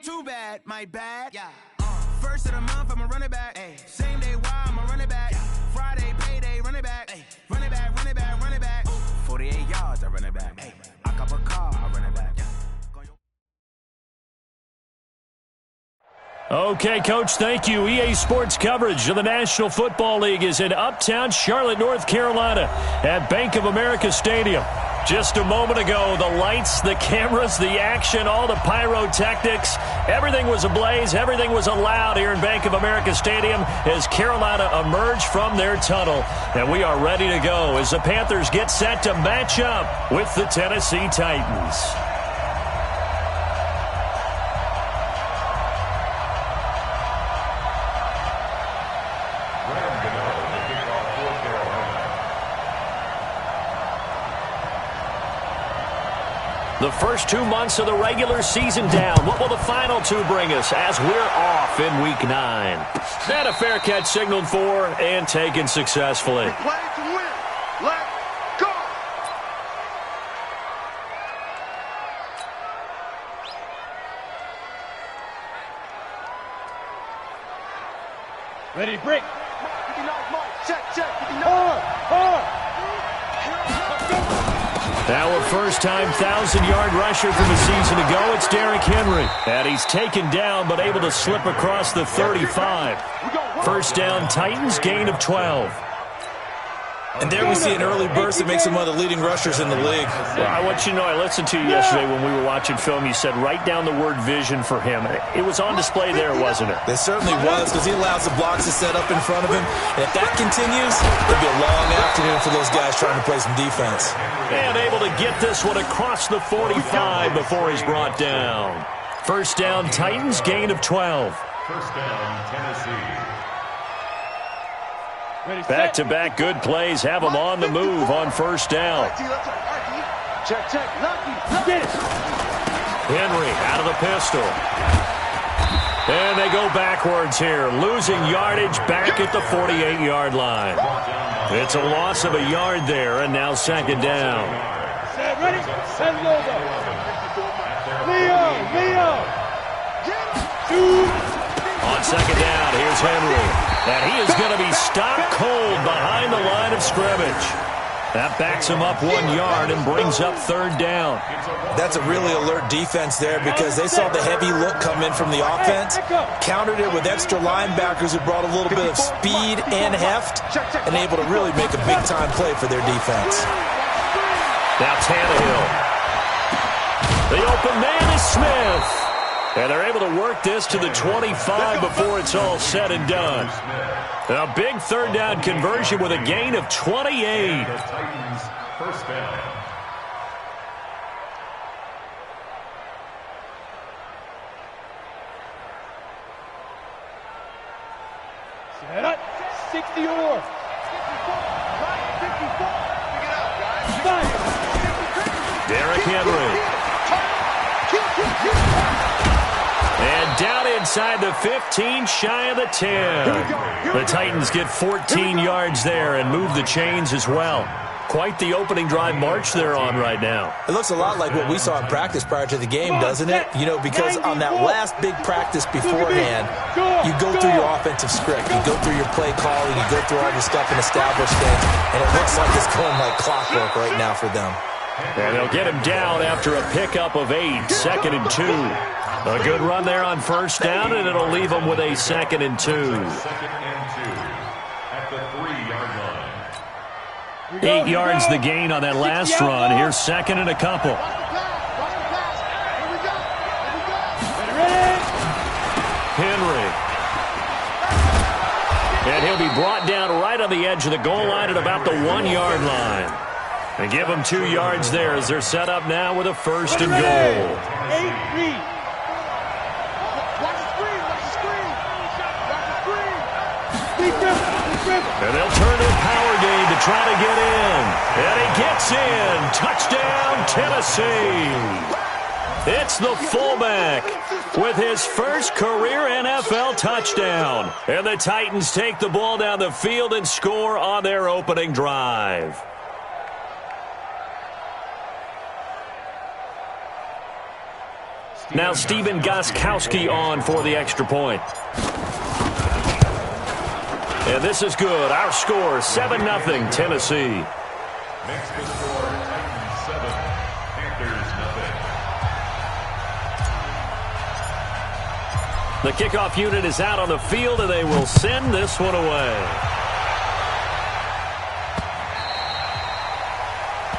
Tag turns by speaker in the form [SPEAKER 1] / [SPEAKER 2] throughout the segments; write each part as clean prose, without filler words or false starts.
[SPEAKER 1] Too bad, my bad. Yeah. First of the month, I'm a running back. Ay. Same day, why I'm a running back. Yeah. Friday, payday, running back. Ay. Running back, running back, running back. 48 yards, I run it back. Ay. I cop a car, I run it back. Yeah.
[SPEAKER 2] Okay, Coach, thank you. EA Sports coverage of the National Football League is in uptown Charlotte, North Carolina at Bank of America Stadium. Just a moment ago, the lights, the cameras, the action, all the pyrotechnics, everything was ablaze, everything was allowed here in Bank of America Stadium as Carolina emerged from their tunnel. And we are ready to go as the Panthers get set to match up with the Tennessee Titans. The first 2 months of the regular season down. What will the final two bring us as we're off in Week 9? And a fair catch signaled for and taken successfully.
[SPEAKER 3] Play to win. Let's go.
[SPEAKER 4] Ready, break.
[SPEAKER 3] Check.
[SPEAKER 2] Our first-time 1,000-yard rusher from a season ago, it's Derrick Henry. And he's taken down but able to slip across the 35. First down, Titans, gain of 12.
[SPEAKER 5] And there we see an early burst that makes him one of the leading rushers in the league.
[SPEAKER 2] Well, I want you to know, I listened to you yesterday when we were watching film. You said write down the word vision for him. It was on display there, wasn't it?
[SPEAKER 5] It certainly was, because he allows the blocks to set up in front of him. And if that continues, it'll be a long afternoon for those guys trying to play some defense.
[SPEAKER 2] And able to get this one across the 45 before he's brought down. First down, Titans, gain of 12.
[SPEAKER 6] First down, Tennessee.
[SPEAKER 2] Back-to-back good plays have them on the move on first down.
[SPEAKER 3] Check. Get it.
[SPEAKER 2] Henry out of the pistol. And they go backwards here, losing yardage back at the 48-yard line. It's a loss of a yard there, and now second down.
[SPEAKER 4] Ready? Send it over. Leo.
[SPEAKER 2] On second down, here's Henry. And he is going to be stopped cold behind the line of scrimmage. That backs him up 1 yard and brings up third down.
[SPEAKER 5] That's a really alert defense there because they saw the heavy look come in from the offense, countered it with extra linebackers who brought a little bit of speed and heft, and able to really make a big-time play for their defense.
[SPEAKER 2] Now Tannehill. The open man is Smith. And they're able to work this to the 25 before it's all said and done. A big third down conversion with a gain of 28.
[SPEAKER 6] The Titans, first down.
[SPEAKER 4] Set up. 60 or.
[SPEAKER 2] Derrick Henry. And down inside the 15, shy of the 10. The Titans get 14 yards there and move the chains as well. Quite the opening drive march they're on right now.
[SPEAKER 5] It looks a lot like what we saw in practice prior to the game, doesn't it? You know, because on that last big practice beforehand, you go through your offensive script. You go through your play calling. You go through all your stuff and establish things. And it looks like it's going like clockwork right now for them.
[SPEAKER 2] And they'll get him down after a pickup of 8, second and 2. A good run there on first down, and it'll leave them with a second and 2.
[SPEAKER 6] Second and 2 at the 3-yard line.
[SPEAKER 2] 8 yards the gain on that last run. Here's second and a couple. Henry. And he'll be brought down right on the edge of the goal line at about the 1-yard line. And give them 2 yards there as they're set up now with a first and goal. And they'll turn to a power game to try to get in. And he gets in. Touchdown, Tennessee. It's the fullback with his first career NFL touchdown. And the Titans take the ball down the field and score on their opening drive. Now Stephen Gostkowski on for the extra point. And this is good. Our score, 7-0 Tennessee.
[SPEAKER 6] Next to score, Titans 7, Panthers nothing.
[SPEAKER 2] The kickoff unit is out on the field, and they will send this one away.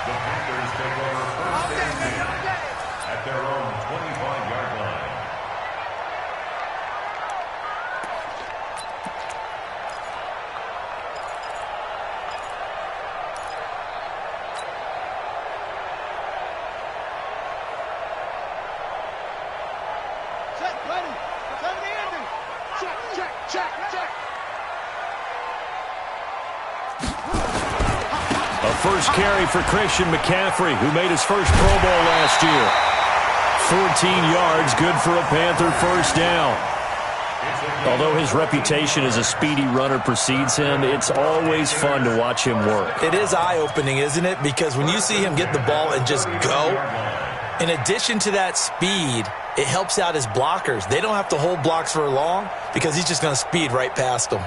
[SPEAKER 6] The Panthers take over first and 10 at their own 25-yard line.
[SPEAKER 3] Check, ready. Send the ending. Check, check, check, check.
[SPEAKER 2] A first carry for Christian McCaffrey, who made his first Pro Bowl last year. 14 yards, good for a Panther first down. Although his reputation as a speedy runner precedes him, it's always fun to watch him work.
[SPEAKER 5] It is eye-opening, isn't it? Because when you see him get the ball and just go, in addition to that speed, it helps out his blockers. They don't have to hold blocks for long because he's just going to speed right past them.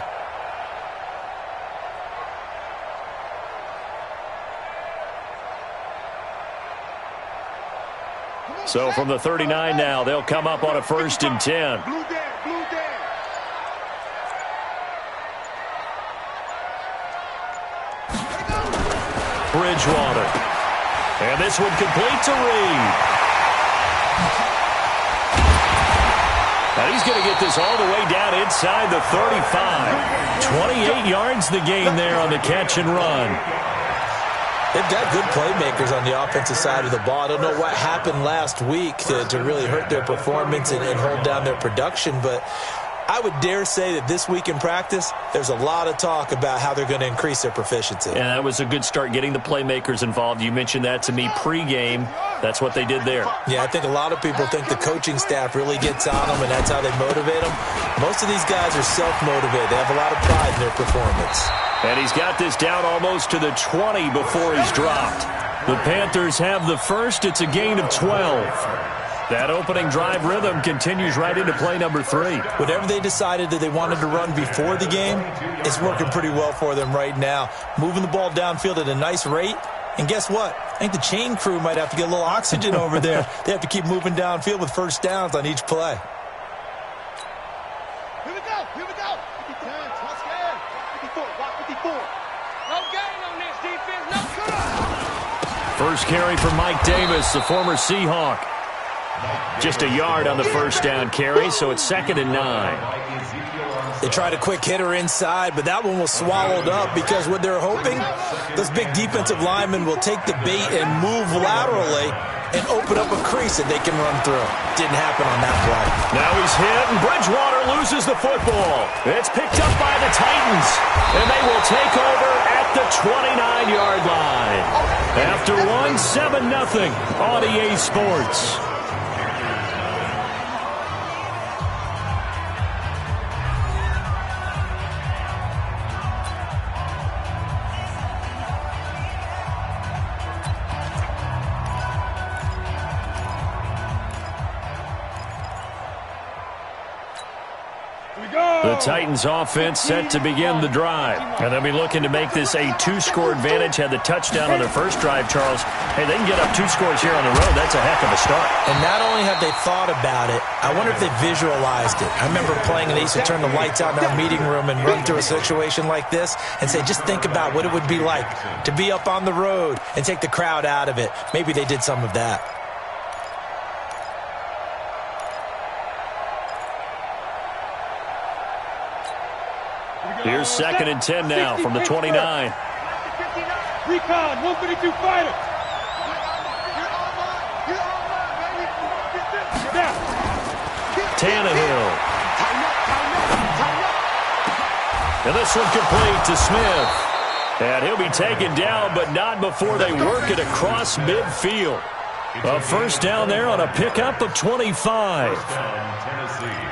[SPEAKER 2] So from the 39 now, they'll come up on a 1st and 10.
[SPEAKER 3] Blue down, blue down.
[SPEAKER 2] Bridgewater. And this one complete to Reed. And he's going to get this all the way down inside the 35. 28 yards the gain there on the catch and run.
[SPEAKER 5] They've got good playmakers on the offensive side of the ball. I don't know what happened last week to really hurt their performance and hold down their production, but I would dare say that this week in practice, there's a lot of talk about how they're going to increase their proficiency.
[SPEAKER 2] And that was a good start getting the playmakers involved. You mentioned that to me pregame. That's what they did there.
[SPEAKER 5] Yeah, I think a lot of people think the coaching staff really gets on them, and that's how they motivate them. Most of these guys are self-motivated. They have a lot of pride in their performance.
[SPEAKER 2] And he's got this down almost to the 20 before he's dropped. The Panthers have the first. It's a gain of 12. That opening drive rhythm continues right into play number 3.
[SPEAKER 5] Whatever they decided that they wanted to run before the game, it's working pretty well for them right now. Moving the ball downfield at a nice rate. And guess what? I think the chain crew might have to get a little oxygen over there. They have to keep moving downfield with first downs on each play.
[SPEAKER 3] Here we go, here we go. 50 times, let's go. 54, block 54. No gain on this defense, no cut.
[SPEAKER 2] First carry for Mike Davis, the former Seahawk. Just a yard on the first down carry, so it's 2nd and 9.
[SPEAKER 5] They tried a quick hitter inside, but that one was swallowed up because what they're hoping, those big defensive linemen will take the bait and move laterally and open up a crease that they can run through. Didn't happen on that play.
[SPEAKER 2] Now he's hit, and Bridgewater loses the football. It's picked up by the Titans, and they will take over at the 29-yard line. After one, 7-0 on EA Sports. The Titans offense set to begin the drive. And they'll be looking to make this a 2-score advantage. Had the touchdown on their first drive, Charles. Hey, they can get up 2 scores here on the road. That's a heck of a start.
[SPEAKER 5] And not only have they thought about it, I wonder if they visualized it. I remember playing and they used to turn the lights out in our meeting room and run through a situation like this and say, just think about what it would be like to be up on the road and take the crowd out of it. Maybe they did some of that.
[SPEAKER 2] Here's 2nd and 10 now from the 29.
[SPEAKER 4] Recon, 152 fighter.
[SPEAKER 2] Tannehill. And this one complete to Smith. And he'll be taken down, but not before they work it across midfield. A first down there on a pickup of 25.
[SPEAKER 6] First down, Tennessee.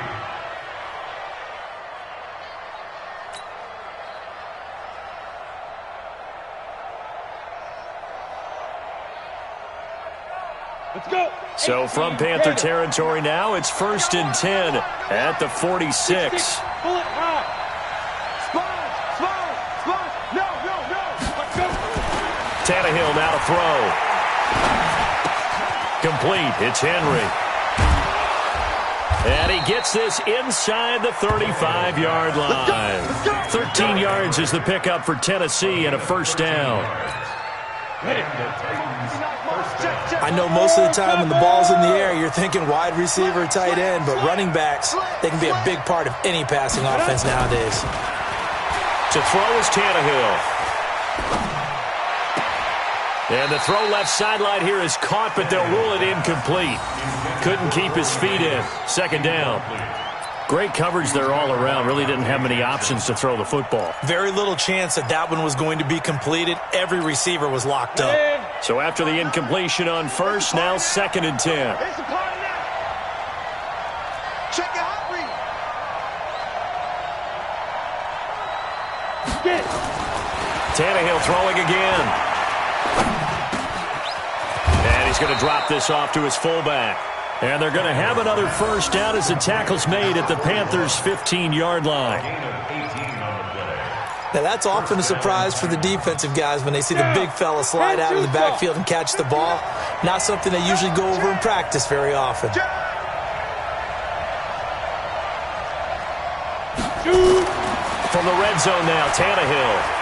[SPEAKER 4] Let's go.
[SPEAKER 2] So from Panther territory now, it's 1st and 10 at the 46.
[SPEAKER 4] Pull it high. Spine. No. Let's go.
[SPEAKER 2] Tannehill now to throw. Complete. It's Henry. And he gets this inside the 35-yard line. 13 yards is the pickup for Tennessee and a first down.
[SPEAKER 5] I know most of the time when the ball's in the air, you're thinking wide receiver, tight end, but running backs, they can be a big part of any passing offense nowadays.
[SPEAKER 2] To throw is Tannehill. And the throw left sideline here is caught, but they'll rule it incomplete. Couldn't keep his feet in. Second down. Great coverage there all around. Really didn't have many options to throw the football.
[SPEAKER 5] Very little chance that one was going to be completed. Every receiver was locked up.
[SPEAKER 2] So after the incompletion on first, now 2nd and 10.
[SPEAKER 3] Check your hot read.
[SPEAKER 2] Tannehill throwing again. And he's going to drop this off to his fullback. And they're going to have another first down as the tackle's made at the Panthers' 15-yard line.
[SPEAKER 5] Now, that's often a surprise for the defensive guys when they see the big fella slide out of the backfield and catch the ball. Not something they usually go over in practice very often.
[SPEAKER 2] From the red zone now, Tannehill.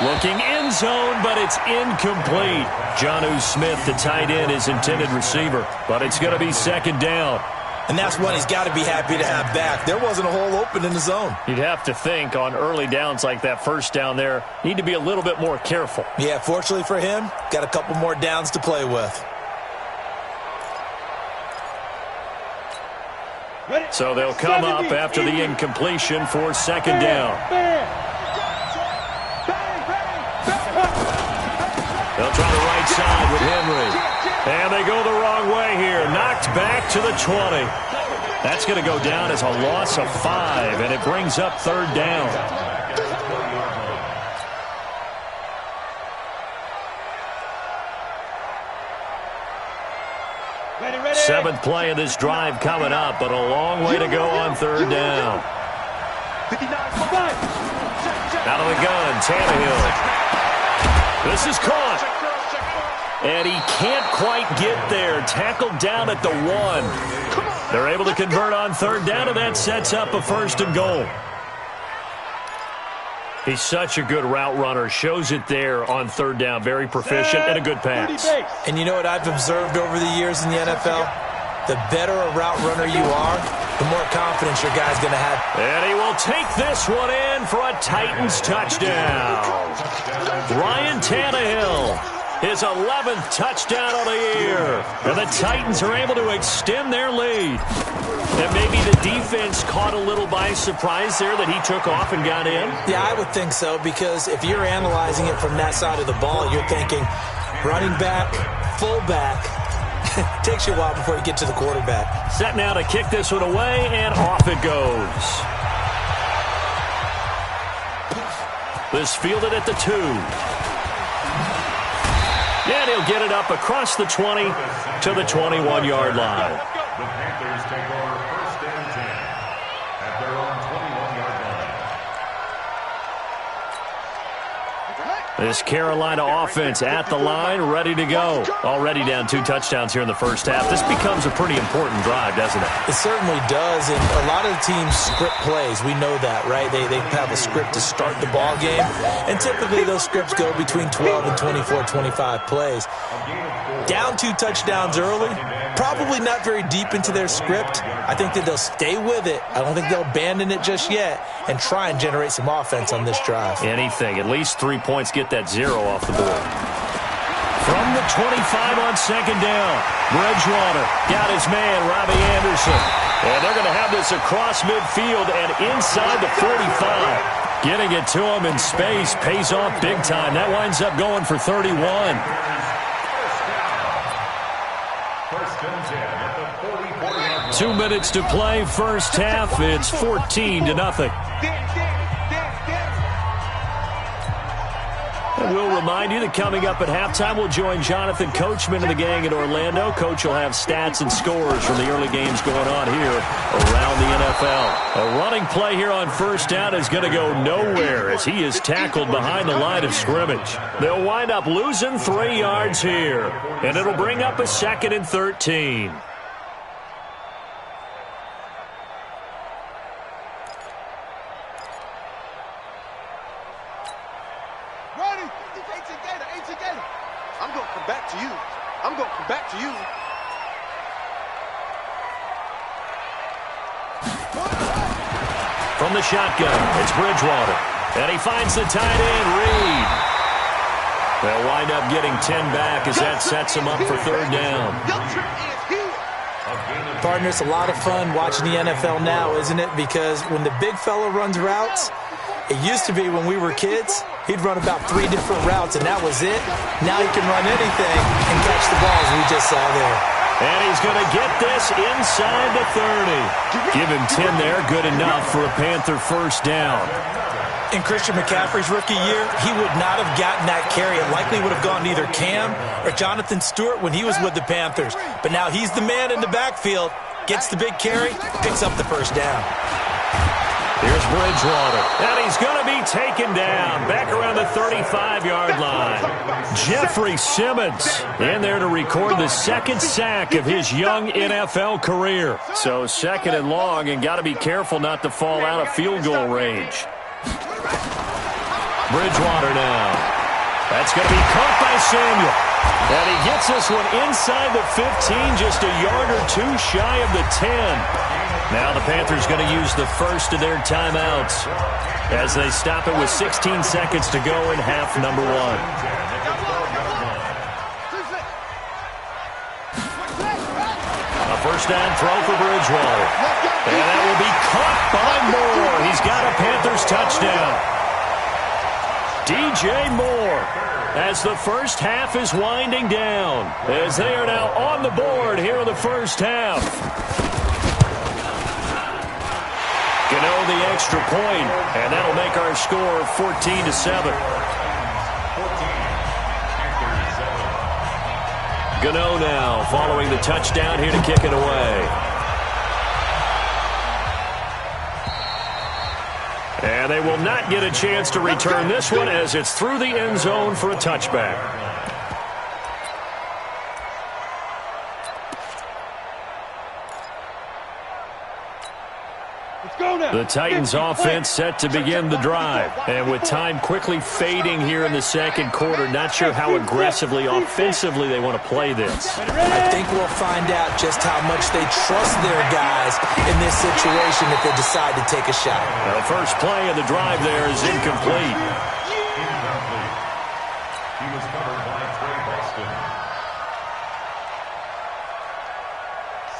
[SPEAKER 2] Looking end zone, but it's incomplete. Jonnu Smith, the tight end, is intended receiver, but it's going to be 2nd down.
[SPEAKER 5] And that's one he's got to be happy to have back. There wasn't a hole open in the zone.
[SPEAKER 2] You'd have to think on early downs like that first down there, need to be a little bit more careful.
[SPEAKER 5] Yeah, fortunately for him, got a couple more downs to play with.
[SPEAKER 2] So they'll come up after the incompletion for 2nd down. They'll try the right side with Henry. And they go the wrong way here. Knocked back to the 20. That's going to go down as a loss of 5, and it brings up 3rd down.
[SPEAKER 4] Ready.
[SPEAKER 2] 7th play of this drive coming up, but a long way to go on 3rd down. Out of the gun, Tannehill. This is caught. And he can't quite get there. Tackled down at the 1. They're able to convert on 3rd down, and that sets up a 1st and goal. He's such a good route runner. Shows it there on 3rd down. Very proficient and a good pass.
[SPEAKER 5] And you know what I've observed over the years in the NFL? The better a route runner you are, the more confidence your guy's going to have.
[SPEAKER 2] And he will take this one in for a Titans touchdown. Ryan Tannehill, his 11th touchdown of the year. And the Titans are able to extend their lead. And maybe the defense caught a little by surprise there that he took off and got in?
[SPEAKER 5] Yeah, I would think so, because if you're analyzing it from that side of the ball, you're thinking running back, fullback. Takes you a while before you get to the quarterback.
[SPEAKER 2] Set now to kick this one away, and off it goes. This fielded at the 2. And he'll get it up across the 20 to the 21-yard line.
[SPEAKER 6] The Panthers take over 1st and 10 at their own 21-yard line.
[SPEAKER 2] This Carolina offense at the line, ready to go. Already down 2 touchdowns here in the first half. This becomes a pretty important drive, doesn't it?
[SPEAKER 5] It certainly does, and a lot of the teams script plays. We know that, right? They have a script to start the ball game, and typically those scripts go between 12 and 24, 25 plays. Down 2 touchdowns early, probably not very deep into their script. I think that they'll stay with it. I don't think they'll abandon it just yet and try and generate some offense on this drive.
[SPEAKER 2] Anything. At least 3 points, get that 0 off the board. From the 25 on 2nd down, Bridgewater got his man, Robbie Anderson. And they're going to have this across midfield and inside the 45. Getting it to him in space pays off big time. That winds up going for 31. 2 minutes to play, first half. It's 14-0. And we'll remind you that coming up at halftime, we'll join Jonathan Coachman and the gang in Orlando. Coach will have stats and scores from the early games going on here around the NFL. A running play here on first down is going to go nowhere as he is tackled behind the line of scrimmage. They'll wind up losing 3 yards here, and it'll bring up a 2nd and 13.
[SPEAKER 3] I'm going to come back to you. I'm going to come back to you.
[SPEAKER 2] From the shotgun, it's Bridgewater. And he finds the tight end, Reed. They'll wind up getting 10 back as that sets him up for 3rd down.
[SPEAKER 5] Partner, it's a lot of fun watching the NFL now, isn't it? Because when the big fella runs routes, it used to be when we were kids, he'd run about 3 different routes, and that was it. Now he can run anything and catch the balls we just saw there.
[SPEAKER 2] And he's going to get this inside the 30. Give him 10 there, good enough for a Panther 1st down.
[SPEAKER 5] In Christian McCaffrey's rookie year, he would not have gotten that carry. It likely would have gone to either Cam or Jonathan Stewart when he was with the Panthers. But now he's the man in the backfield, gets the big carry, picks up the 1st down.
[SPEAKER 2] Here's Bridgewater, and he's going to be taken down back around the 35-yard line. Jeffrey Simmons in there to record the 2nd sack of his young NFL career. So 2nd and long, and got to be careful not to fall out of field goal range. Bridgewater now. That's going to be caught by Samuel. And he gets this one inside the 15, just a yard or 2 shy of the 10. Now the Panthers going to use the first of their timeouts as they stop it with 16 seconds to go in half number 1. A 1st down throw for Bridgewater. And that will be caught by Moore. He's got a Panthers touchdown. DJ Moore as the first half is winding down, as they are now on the board here in the first half. Gano the extra point, and that'll make our score 14-7. Gano now following the touchdown here to kick it away. And they will not get a chance to return this one as it's through the end zone for a touchback. The Titans offense set to begin the drive. And with time quickly fading here in the 2nd quarter, not sure how aggressively, offensively they want to play this.
[SPEAKER 5] I think we'll find out just how much they trust their guys in this situation if they decide to take a shot.
[SPEAKER 2] The first play of the drive there is incomplete.
[SPEAKER 6] He was covered by Trey Boston.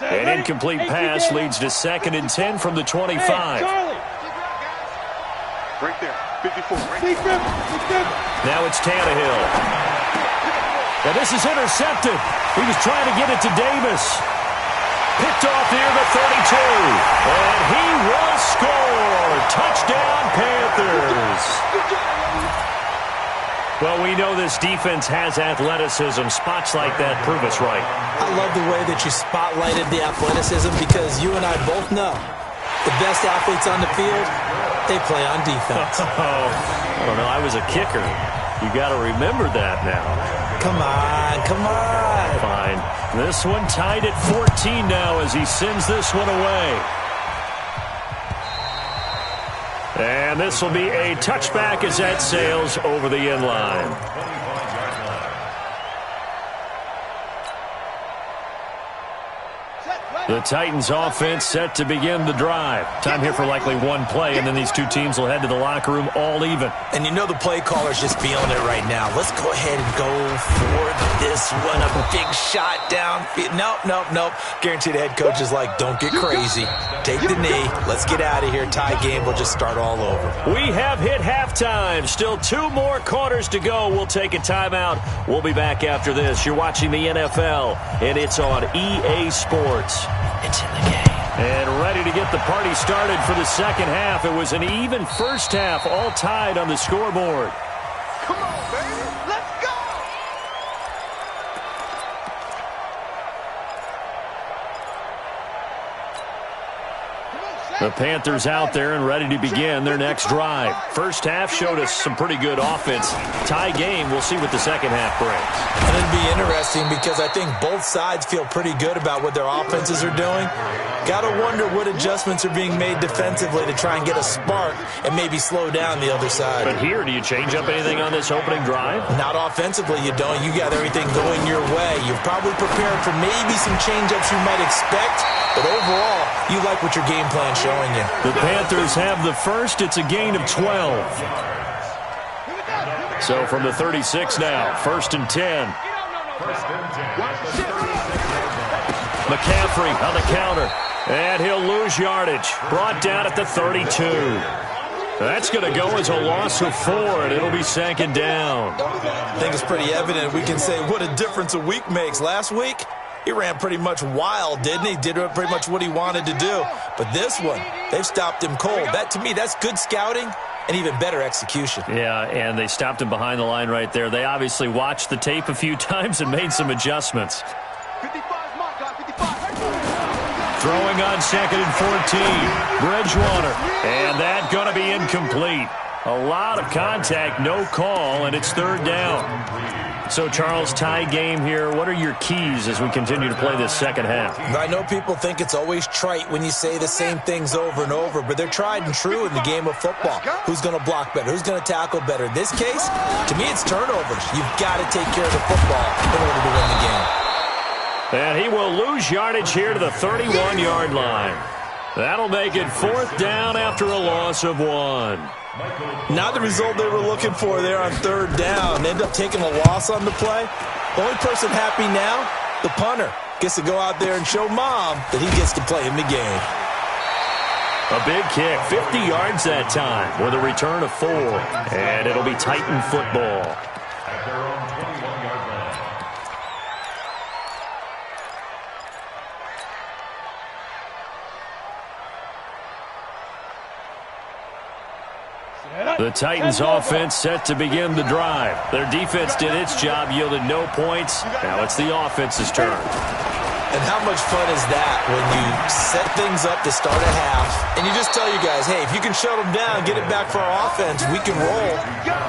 [SPEAKER 2] An incomplete pass leads to 2nd and 10 from the 25.
[SPEAKER 3] Right there, 54.
[SPEAKER 2] Now it's Tannehill. And this is intercepted. He was trying to get it to Davis. Picked off near the 32. And he will score. Touchdown, Panthers. Well, we know this defense has athleticism. Spots like that prove us right.
[SPEAKER 5] I love the way that you spotlighted the athleticism because you and I both know the best athletes on the field, they play on defense.
[SPEAKER 2] I don't know. I was a kicker. You got to remember that now.
[SPEAKER 5] Come on, come on.
[SPEAKER 2] Fine. This one tied at 14 now as he sends this one away. And this will be a touchback as that sails over the end line. The Titans offense set to begin the drive. Time here for likely one play, and then these two teams will head to the locker room all even.
[SPEAKER 5] And you know the play caller's just feeling it right now. Let's go ahead and go for this one. A big shot downfield. Nope. Guaranteed the head coach is like, don't get crazy. Take the knee. Let's get out of here. Tie game. We'll just start all over.
[SPEAKER 2] We have hit halftime. Still 2 more quarters to go. We'll take a timeout. We'll be back after this. You're watching the NFL, and it's on EA Sports.
[SPEAKER 5] It's in the game.
[SPEAKER 2] And ready to get the party started for the second half. It was an even first half, all tied on the scoreboard.
[SPEAKER 3] Come on, baby. Let's go!
[SPEAKER 2] The Panthers out there and ready to begin their next drive. First half showed us some pretty good offense. Tie game, we'll see what the second half brings.
[SPEAKER 5] And it'll be interesting because I think both sides feel pretty good about what their offenses are doing. Got to wonder what adjustments are being made defensively to try and get a spark and maybe slow down the other side.
[SPEAKER 2] But here, do you change up anything on this opening drive?
[SPEAKER 5] Not offensively, you don't. You got everything going your way. You've probably prepared for maybe some change-ups you might expect, but overall, you like what your game plan's showing you.
[SPEAKER 2] The Panthers have the first. It's a gain of 12. So from the 36 now, 1st and 10. McCaffrey on the counter. And he'll lose yardage. Brought down at the 32. That's going to go as a loss of 4, and it'll be 2nd down.
[SPEAKER 5] I think it's pretty evident. We can say what a difference a week makes. Last week, he ran pretty much wild, didn't he? Did pretty much what he wanted to do. But this one, they've stopped him cold. That, to me, that's good scouting and even better execution.
[SPEAKER 2] Yeah, and they stopped him behind the line right there. They obviously watched the tape a few times and made some adjustments.
[SPEAKER 3] 55 my guy, 55.
[SPEAKER 2] Throwing on 2nd and 14. Bridgewater. And that going to be incomplete. A lot of contact, no call, and it's 3rd down. So, Charles, tie game here. What are your keys as we continue to play this second half?
[SPEAKER 5] I know people think it's always trite when you say the same things over and over, but they're tried and true in the game of football. Who's going to block better? Who's going to tackle better? In this case, to me, it's turnovers. You've got to take care of the football in order to win the game.
[SPEAKER 2] And he will lose yardage here to the 31-yard line. That'll make it 4th down after a loss of 1.
[SPEAKER 5] Not the result they were looking for there on 3rd down. They end up taking a loss on the play. The only person happy now, the punter, gets to go out there and show mom that he gets to play in the game.
[SPEAKER 2] A big kick, 50 yards that time with a return of 4. And it'll be Titan football.
[SPEAKER 6] At their own 21-yard line.
[SPEAKER 2] The Titans offense set to begin the drive. Their defense did its job, yielded no points. Now it's the offense's turn.
[SPEAKER 5] And how much fun is that when you set things up to start a half and you just tell you guys, hey, if you can shut them down, get it back for our offense, we can roll.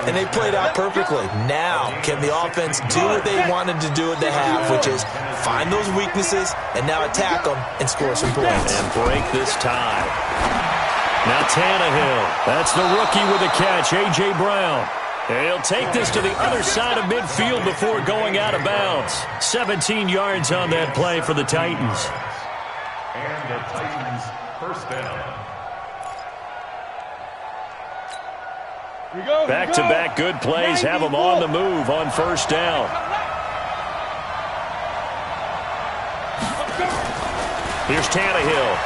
[SPEAKER 5] And they played out perfectly. Now, can the offense do what they wanted to do at the half, which is find those weaknesses and now attack them and score some points.
[SPEAKER 2] And break this tie. Now Tannehill. That's the rookie with a catch, A.J. Brown. He'll take this to the other side of midfield before going out of bounds. 17 yards on that play for the Titans.
[SPEAKER 6] And the Titans' 1st down.
[SPEAKER 2] Back-to-back good plays have them on the move on 1st down. Here's Tannehill.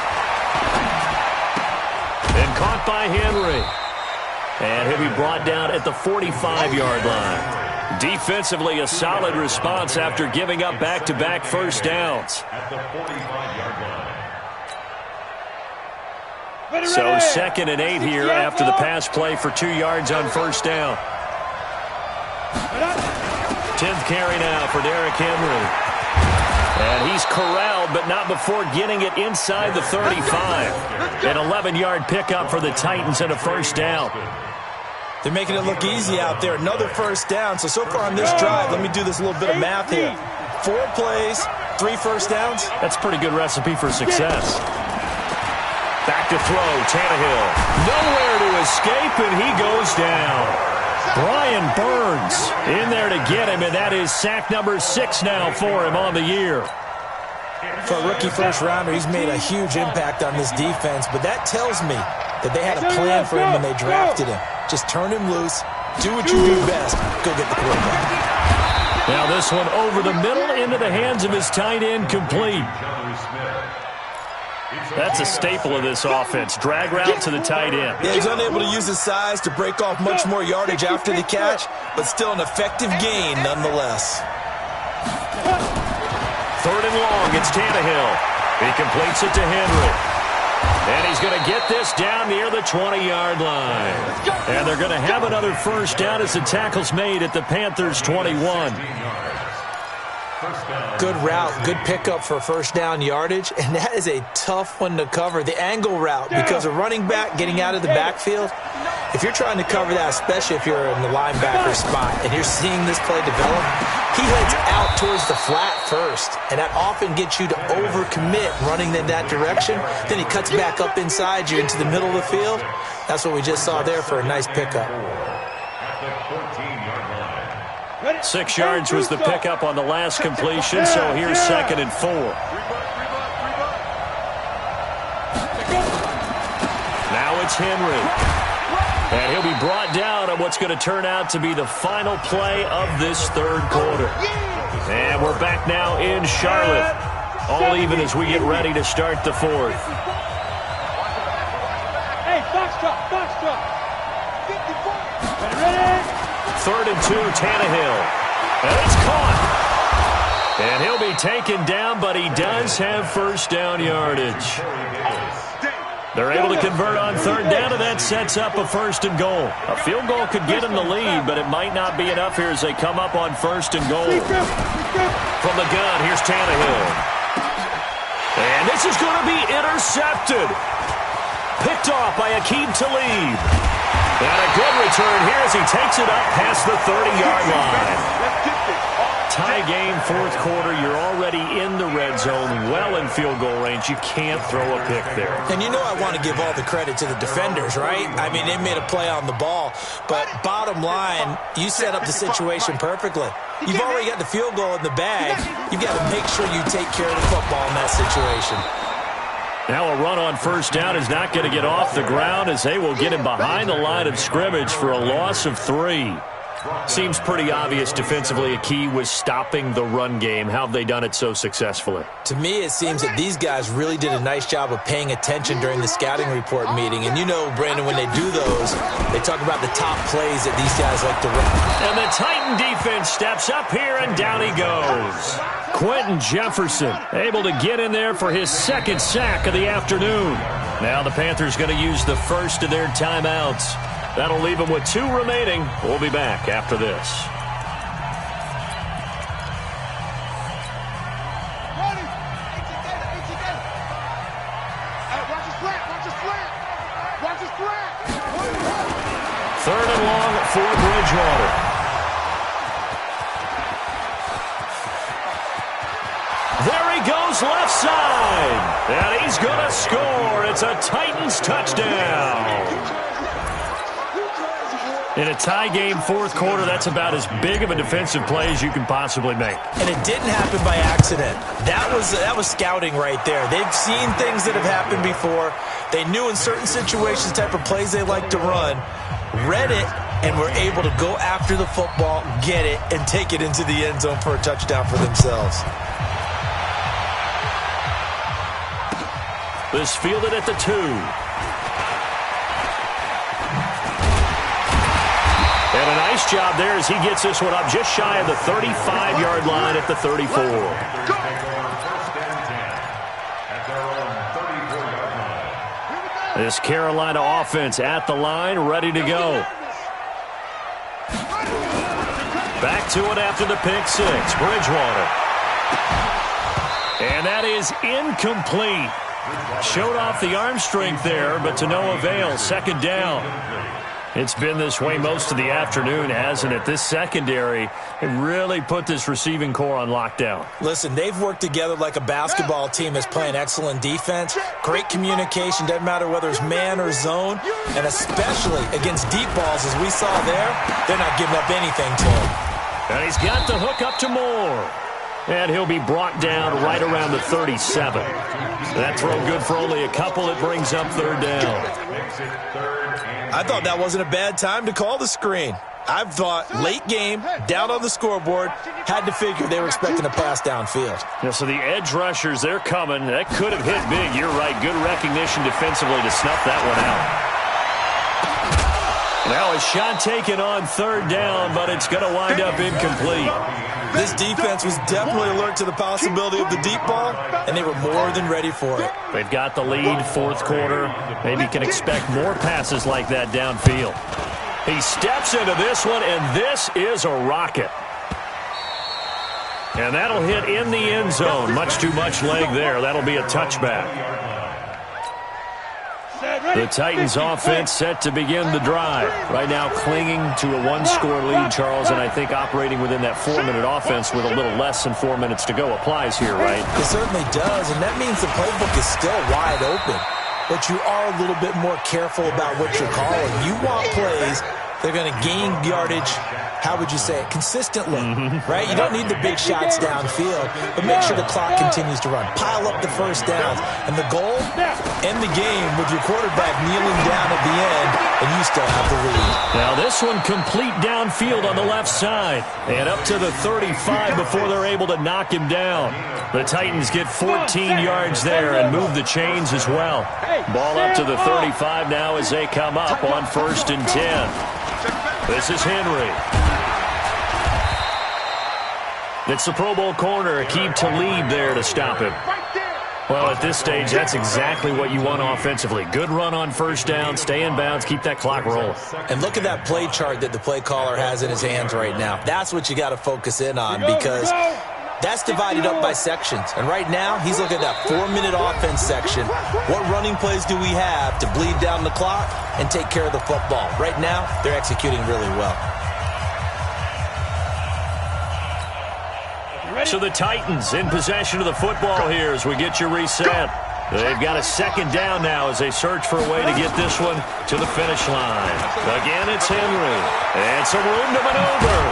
[SPEAKER 2] And caught by Henry. And he'll be brought down at the 45-yard line. Defensively, a solid response after giving up back-to-back 1st downs.
[SPEAKER 6] At the 45-yard line.
[SPEAKER 2] So 2nd and 8 here after the pass play for 2 yards on 1st down. 10th carry now for Derrick Henry. And he's corralled, but not before getting it inside the 35. An 11-yard pickup for the Titans and a 1st down.
[SPEAKER 5] They're making it look easy out there. Another 1st down. So far on this drive, let me do this little bit of math here. 4 plays, 3 1st downs.
[SPEAKER 2] That's a pretty good recipe for success. Back to throw, Tannehill. Nowhere to escape, and he goes down. Brian Burns in there to get him, and that is sack number 6 now for him on the year.
[SPEAKER 5] For a rookie 1st-rounder, he's made a huge impact on this defense, but that tells me that they had a plan for him when they drafted him. Just turn him loose, do what you do best, go get the quarterback.
[SPEAKER 2] Now this one over the middle into the hands of his tight end, complete. That's a staple of this offense. Drag route to the tight end.
[SPEAKER 5] Yeah, he's unable to use his size to break off much more yardage after the catch, but still an effective gain nonetheless.
[SPEAKER 2] 3rd and long, it's Tannehill. He completes it to Henry. And he's going to get this down near the 20-yard line. And they're going to have another first down as the tackle's made at the Panthers' 21.
[SPEAKER 5] Good route, good pickup for first down yardage, and that is a tough one to cover. The angle route, because a running back getting out of the backfield, if you're trying to cover that, especially if you're in the linebacker spot and you're seeing this play develop, he heads out towards the flat first, and that often gets you to overcommit running in that direction. Then he cuts back up inside you into the middle of the field. That's what we just saw there for a nice pickup.
[SPEAKER 2] 6 yards was the pickup on the last completion, so here's 2nd and 4. Now it's Henry. And he'll be brought down on what's going to turn out to be the final play of this third quarter. And we're back now in Charlotte. All even as we get ready to start the fourth.
[SPEAKER 3] Hey, box drop, box drop. 54. Ready?
[SPEAKER 2] 3rd and 2, Tannehill. And it's caught. And he'll be taken down, but he does have first down yardage. They're able to convert on 3rd down, and that sets up a 1st and goal. A field goal could get them the lead, but it might not be enough here as they come up on 1st and goal. From the gun, here's Tannehill. And this is going to be intercepted. Picked off by Aqib Talib. And a good return here as he takes it up past the 30-yard line. Tie game, 4th quarter. You're already in the red zone, well in field goal range. You can't throw a pick there.
[SPEAKER 5] And you know I want to give all the credit to the defenders, right? I mean, they made a play on the ball. But bottom line, you set up the situation perfectly. You've already got the field goal in the bag. You've got to make sure you take care of the football in that situation.
[SPEAKER 2] Now a run on 1st down is not going to get off the ground as they will get him behind the line of scrimmage for a loss of 3. Seems pretty obvious defensively a key was stopping the run game. How have they done it so successfully?
[SPEAKER 5] To me, it seems that these guys really did a nice job of paying attention during the scouting report meeting. And you know, Brandon, when they do those, they talk about the top plays that these guys like to run.
[SPEAKER 2] And the Titan defense steps up here, and down he goes. Quentin Jefferson able to get in there for his 2nd sack of the afternoon. Now the Panthers going to use the first of their timeouts. That'll leave them with 2 remaining. We'll be back after this. Third and long for Bridgewater. There he goes left side. And he's going to score. It's a Titans touchdown. In a tie game, 4th quarter, that's about as big of a defensive play as you can possibly make.
[SPEAKER 5] And it didn't happen by accident. That was scouting right there. They've seen things that have happened before. They knew in certain situations the type of plays they like to run, read it, and were able to go after the football, get it, and take it into the end zone for a touchdown for themselves.
[SPEAKER 2] This fielded at the 2. And a nice job there as he gets this one up just shy of the 35-yard line at the 34. This Carolina offense at the line, ready to go. Back to it after the pick 6. Bridgewater. And that is incomplete. Showed off the arm strength there, but to no avail. 2nd down. It's been this way most of the afternoon, hasn't it? This secondary really put this receiving core on lockdown.
[SPEAKER 5] Listen, they've worked together like a basketball team that's playing excellent defense. Great communication, doesn't matter whether it's man or zone. And especially against deep balls, as we saw there, they're not giving up anything to him.
[SPEAKER 2] And he's got the hook up to Moore. And he'll be brought down right around the 37. That throw good for only a couple. It brings up 3rd down.
[SPEAKER 5] I thought that wasn't a bad time to call the screen. I thought late game, down on the scoreboard, had to figure they were expecting a pass downfield.
[SPEAKER 2] Yeah, so the edge rushers, they're coming. That could have hit big. You're right. Good recognition defensively to snuff that one out. Now a shot taken on 3rd down, but it's going to wind up incomplete.
[SPEAKER 5] This defense was definitely alert to the possibility of the deep ball, and they were more than ready for it.
[SPEAKER 2] They've got the lead, 4th quarter. Maybe can expect more passes like that downfield. He steps into this one, and this is a rocket. And that'll hit in the end zone. Much too much leg there. That'll be a touchback. The Titans offense set to begin the drive. Right now clinging to a 1-score lead, Charles, and I think operating within that 4-minute offense with a little less than 4 minutes to go applies here, right?
[SPEAKER 5] It certainly does, and that means the playbook is still wide open. But you are a little bit more careful about what you're calling. You want plays they're going to gain yardage, how would you say it, consistently, right? You don't need the big shots downfield, but make sure the clock continues to run. Pile up the first downs. And the goal, end the game with your quarterback kneeling down at the end, and you still have the lead.
[SPEAKER 2] Now this one complete downfield on the left side, and up to the 35 before they're able to knock him down. The Titans get 14 yards there and move the chains as well. Ball up to the 35 now as they come up on 1st and 10. This is Henry. It's the Pro Bowl corner, Aqib Talib there to stop him. Well, at this stage, that's exactly what you want offensively. Good run on 1st down, stay in bounds, keep that clock rolling.
[SPEAKER 5] And look at that play chart that the play caller has in his hands right now. That's what you got to focus in on, because that's divided up by sections. And right now, he's looking at that 4-minute offense section. What running plays do we have to bleed down the clock and take care of the football? Right now, they're executing really well.
[SPEAKER 2] So the Titans in possession of the football here as we get you reset. They've got a 2nd down now as they search for a way to get this one to the finish line. Again, it's Henry. And some room to maneuver.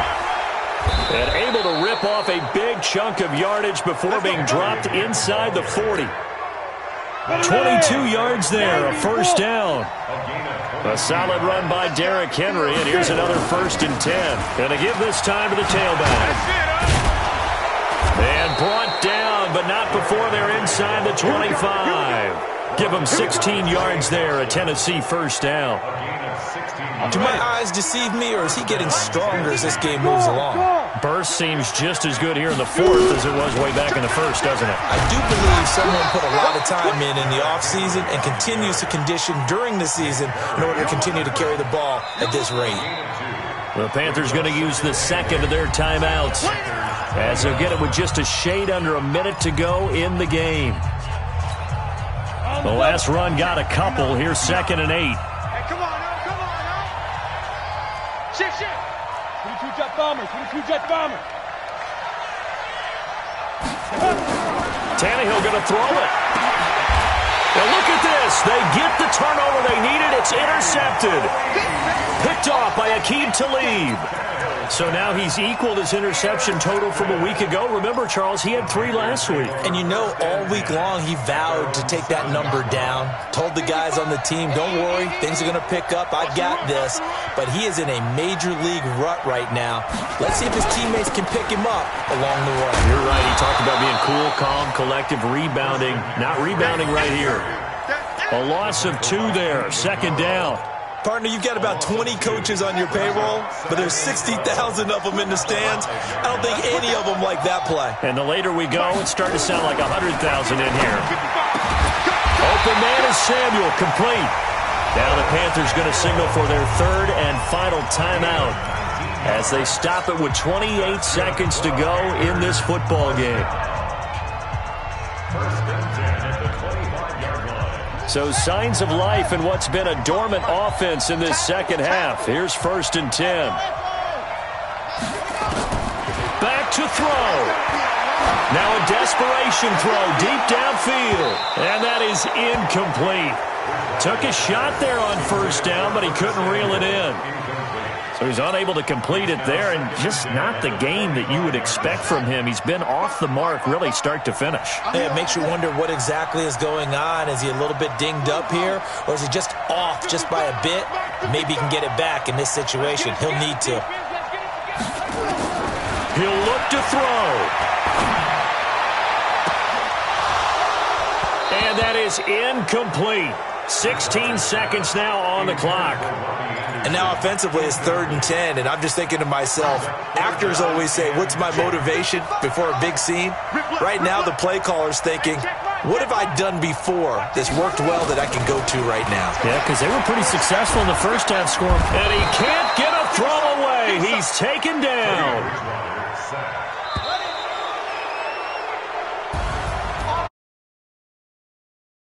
[SPEAKER 2] And able to rip off a big chunk of yardage before being dropped inside the 40. 22 yards there, a 1st down. A solid run by Derrick Henry, and here's another 1st and 10. Going to give this time to the tailback. And brought down, but not before they're inside the 25. Give them 16 yards there, a Tennessee 1st down.
[SPEAKER 5] Do my eyes deceive me, or is he getting stronger as this game moves along?
[SPEAKER 2] Burst seems just as good here in the 4th as it was way back in the 1st, doesn't it?
[SPEAKER 5] I do believe someone put a lot of time in the offseason and continues to condition during the season in order to continue to carry the ball at this rate.
[SPEAKER 2] The Panthers going to use the 2nd of their timeouts as they'll get it with just a shade under a minute to go in the game. The last run got a couple. Here's 2nd and 8.
[SPEAKER 3] Hey, come on now, come on now. Shift. 22 jet bomber, 22 jet bomber.
[SPEAKER 2] Tannehill going to throw it. Now look at this. They get the turnover they needed. It's intercepted. Picked off by Aqib Talib. So now he's equaled his interception total from a week ago. Remember, Charles, he had 3 last week.
[SPEAKER 5] And you know, all week long he vowed to take that number down. Told the guys on the team, don't worry, things are going to pick up. I've got this. But he is in a major league rut right now. Let's see if his teammates can pick him up along the way.
[SPEAKER 2] You're right. He talked about being cool, calm, collective, rebounding. Not rebounding right here. A loss of 2 there. 2nd down.
[SPEAKER 5] Partner, you've got about 20 coaches on your payroll, but there's 60,000 of them in the stands. I don't think any of them like that play.
[SPEAKER 2] And the later we go, it's starting to sound like 100,000 in here. Open man is Samuel, complete. Now the Panthers going to signal for their 3rd and final timeout as they stop it with 28 seconds to go in this football game. So signs of life in what's been a dormant offense in this 2nd half. Here's 1st and 10. Back to throw. Now a desperation throw deep downfield. And that is incomplete. Took a shot there on 1st down, but he couldn't reel it in. So he's unable to complete it there, and just not the game that you would expect from him. He's been off the mark really start to finish.
[SPEAKER 5] Yeah, it makes you wonder what exactly is going on. Is he a little bit dinged up here, or is he just off just by a bit? Maybe he can get it back in this situation. He'll need to.
[SPEAKER 2] He'll look to throw. And that is incomplete. 16 seconds now on the clock.
[SPEAKER 5] And now offensively it's 3rd and 10, and I'm just thinking to myself, actors always say, what's my motivation before a big scene? Right now the play caller's thinking, what have I done before that's worked well that I can go to right now?
[SPEAKER 2] Yeah, because they were pretty successful in the first half scoring. And he can't get a throw away. He's taken down.